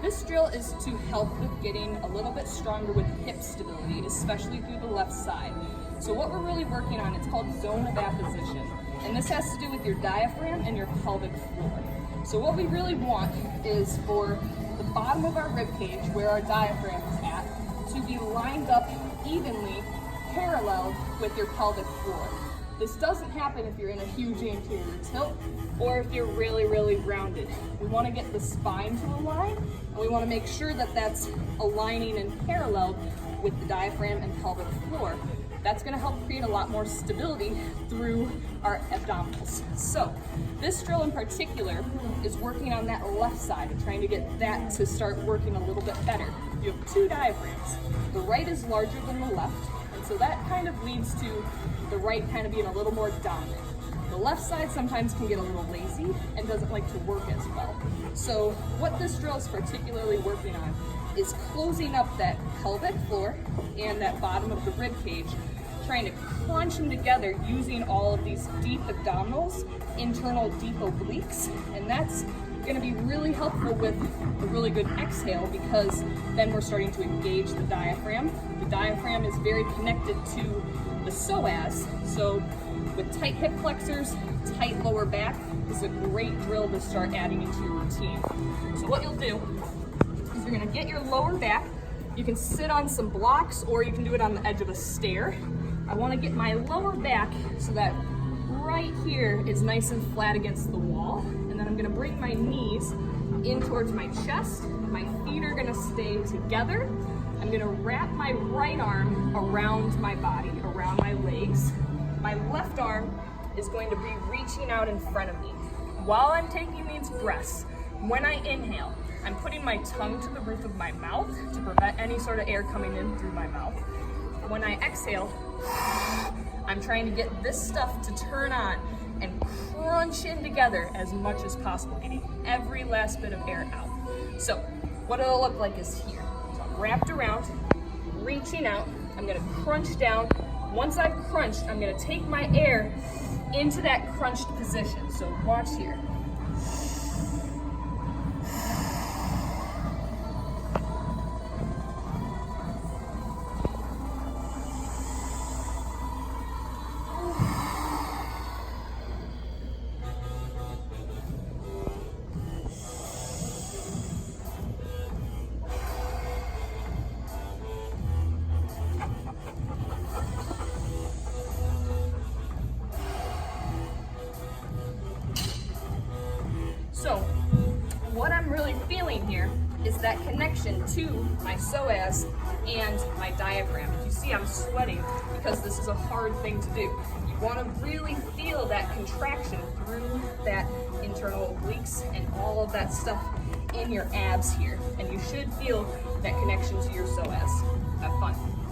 This drill is to help with getting a little bit stronger with hip stability, especially through the left side. So what we're really working on, it's called zone of apposition. And this has to do with your diaphragm and your pelvic floor. So what we really want is for the bottom of our rib cage, where our diaphragm is at, to be lined up evenly, parallel with your pelvic floor. This doesn't happen if you're in a huge anterior tilt or if you're really, really rounded. We want to get the spine to align, and we want to make sure that that's aligning and parallel with the diaphragm and pelvic floor. That's going to help create a lot more stability through our abdominals. So this drill in particular is working on that left side and trying to get that to start working a little bit better. You have two diaphragms. The right is larger than the left, and so that kind of leads to the right kind of being a little more dominant. The left side sometimes can get a little lazy and doesn't like to work as well. So what this drill is particularly working on is closing up that pelvic floor and that bottom of the rib cage, trying to crunch them together using all of these deep abdominals, internal deep obliques, and that's going to be really helpful with a really good exhale, because then we're starting to engage the diaphragm. The diaphragm is very connected to the psoas, so with tight hip flexors, tight lower back, this is a great drill to start adding into your routine. So what you'll do is you're going to get your lower back. You can sit on some blocks or you can do it on the edge of a stair. I want to get my lower back so that right here is nice and flat against the wall, and then I'm going to bring my knees in towards my chest. My feet are going to stay together. I'm going to wrap my right arm around my body, around my legs. My left arm is going to be reaching out in front of me. While I'm taking these breaths, when I inhale, I'm putting my tongue to the roof of my mouth to prevent any sort of air coming in through my mouth. When I exhale, I'm trying to get this stuff to turn on and crunch in together as much as possible, getting every last bit of air out. So what it'll look like is here. So I'm wrapped around, reaching out, I'm gonna crunch down. Once I've crunched, I'm gonna take my air into that crunched position. So watch here. So what I'm really feeling here is that connection to my psoas and my diaphragm. You see I'm sweating because this is a hard thing to do. You want to really feel that contraction through that internal obliques and all of that stuff in your abs here. And you should feel that connection to your psoas. Have fun.